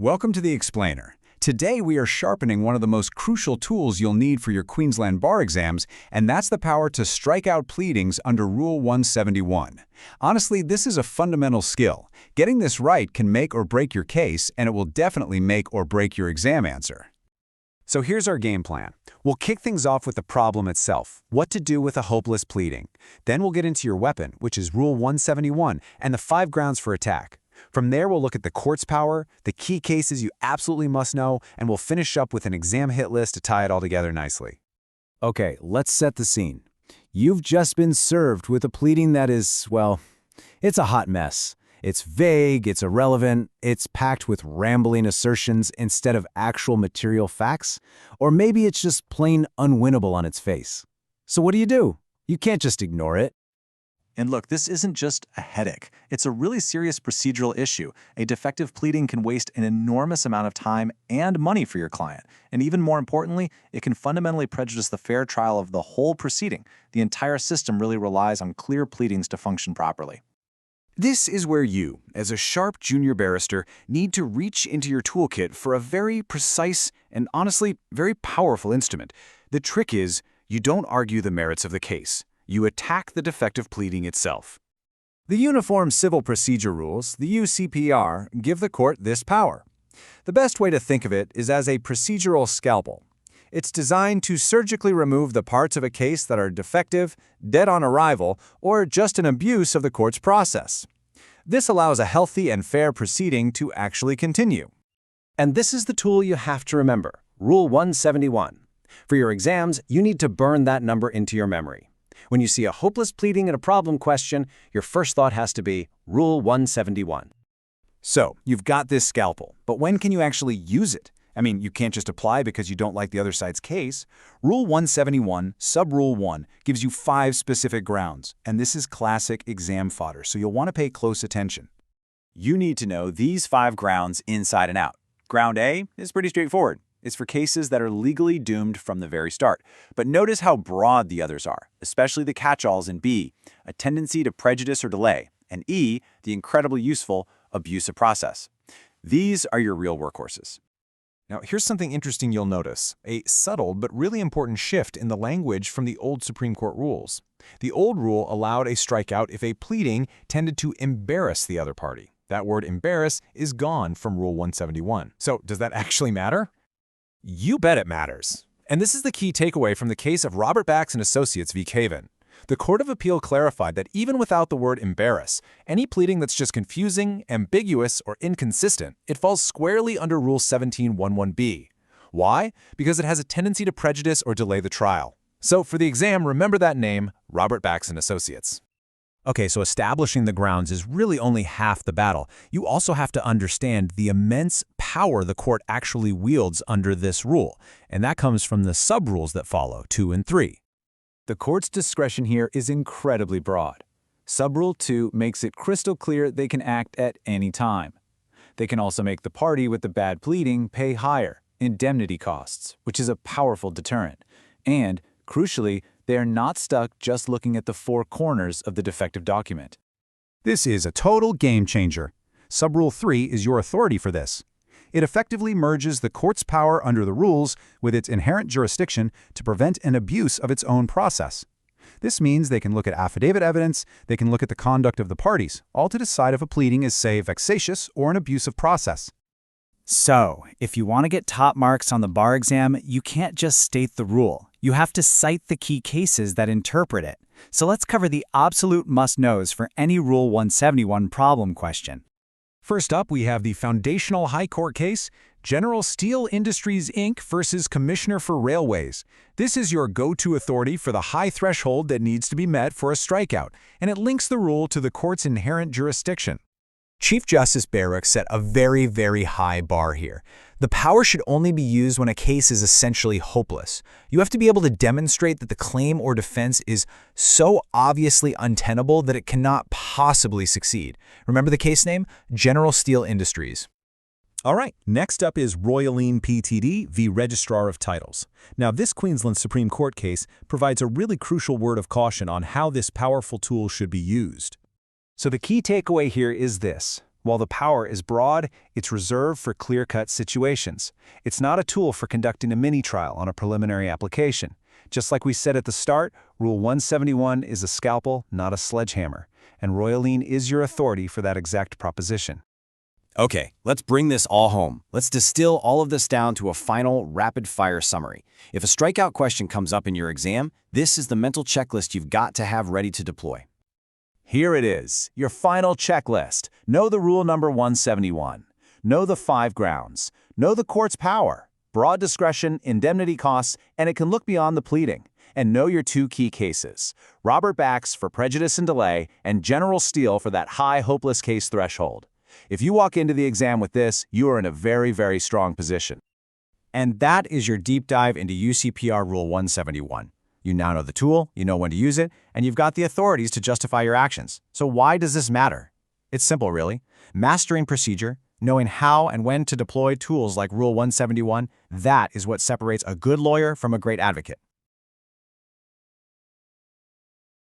Welcome to the Explainer. Today we are sharpening one of the most crucial tools you'll need for your Queensland bar exams, and that's the power to strike out pleadings under Rule 171. Honestly, this is a fundamental skill. Getting this right can make or break your case, and it will definitely make or break your exam answer. So here's our game plan. We'll kick things off with the problem itself, what to do with a hopeless pleading. Then we'll get into your weapon, which is Rule 171, and the 5 grounds for attack. From there, we'll look at the court's power, the key cases you absolutely must know, and we'll finish up with an exam hit list to tie it all together nicely. Okay, let's set the scene. You've just been served with a pleading that is, well, it's a hot mess. It's vague, it's irrelevant, it's packed with rambling assertions instead of actual material facts, or maybe it's just plain unwinnable on its face. So what do? You can't just ignore it. And look, this isn't just a headache. It's a really serious procedural issue. A defective pleading can waste an enormous amount of time and money for your client. And even more importantly, it can fundamentally prejudice the fair trial of the whole proceeding. The entire system really relies on clear pleadings to function properly. This is where you, as a sharp junior barrister, need to reach into your toolkit for a very precise and honestly very powerful instrument. The trick is, you don't argue the merits of the case. You attack the defective pleading itself. The Uniform Civil Procedure Rules, the UCPR, give the court this power. The best way to think of it is as a procedural scalpel. It's designed to surgically remove the parts of a case that are defective, dead on arrival, or just an abuse of the court's process. This allows a healthy and fair proceeding to actually continue. And this is the tool you have to remember, Rule 171. For your exams, you need to burn that number into your memory. When you see a hopeless pleading in a problem question, your first thought has to be Rule 171. So, you've got this scalpel, but when can you actually use it? I mean, you can't just apply because you don't like the other side's case. Rule 171, Sub-Rule 1, gives you 5 specific grounds, and this is classic exam fodder, so you'll want to pay close attention. You need to know these 5 grounds inside and out. Ground A is pretty straightforward. It's for cases that are legally doomed from the very start. But notice how broad the others are, especially the catch-alls in B, a tendency to prejudice or delay, and E, the incredibly useful abuse of process. These are your real workhorses. Now, here's something interesting you'll notice, a subtle but really important shift in the language from the old Supreme Court rules. The old rule allowed a strikeout if a pleading tended to embarrass the other party. That word embarrass is gone from Rule 171. So, does that actually matter? You bet it matters. And this is the key takeaway from the case of Robert Bax Associates v. Cavenham. The Court of Appeal clarified that even without the word embarrass, any pleading that's just confusing, ambiguous, or inconsistent, it falls squarely under Rule 1711B. Why? Because it has a tendency to prejudice or delay the trial. So for the exam, remember that name, Robert Bax Associates. Okay, so establishing the grounds is really only half the battle. You also have to understand the immense power the court actually wields under this rule, and that comes from the sub-rules that follow, 2 and 3. The court's discretion here is incredibly broad. Sub-Rule 2 makes it crystal clear they can act at any time. They can also make the party with the bad pleading pay higher, indemnity costs, which is a powerful deterrent. And, crucially, they are not stuck just looking at the 4 corners of the defective document. This is a total game changer. Sub-Rule 3 is your authority for this. It effectively merges the court's power under the rules with its inherent jurisdiction to prevent an abuse of its own process. This means they can look at affidavit evidence, they can look at the conduct of the parties, all to decide if a pleading is, say, vexatious or an abusive process. So, if you want to get top marks on the bar exam, you can't just state the rule. You have to cite the key cases that interpret it. So let's cover the absolute must-knows for any Rule 171 problem question. First up, we have the foundational High Court case, General Steel Industries, Inc. versus Commissioner for Railways. This is your go-to authority for the high threshold that needs to be met for a strikeout, and it links the rule to the court's inherent jurisdiction. Chief Justice Barrock set a very, very high bar here. The power should only be used when a case is essentially hopeless. You have to be able to demonstrate that the claim or defense is so obviously untenable that it cannot possibly succeed. Remember the case name? General Steel Industries. All right, next up is Royaleen Pty v. Registrar of Titles. Now, this Queensland Supreme Court case provides a really crucial word of caution on how this powerful tool should be used. So the key takeaway here is this. While the power is broad, it's reserved for clear-cut situations. It's not a tool for conducting a mini-trial on a preliminary application. Just like we said at the start, Rule 171 is a scalpel, not a sledgehammer, and Royaline is your authority for that exact proposition. Okay, let's bring this all home. Let's distill all of this down to a final, rapid-fire summary. If a strikeout question comes up in your exam, this is the mental checklist you've got to have ready to deploy. Here it is, your final checklist. Know the rule number 171. Know the 5 grounds. Know the court's power, broad discretion, indemnity costs, and it can look beyond the pleading. And know your 2 key cases, Robert Bax for prejudice and delay, and General Steele for that high hopeless case threshold. If you walk into the exam with this, you are in a very, very strong position. And that is your deep dive into UCPR Rule 171. You now know the tool, you know when to use it, and you've got the authorities to justify your actions. So why does this matter? It's simple, really. Mastering procedure, knowing how and when to deploy tools like Rule 171, that is what separates a good lawyer from a great advocate.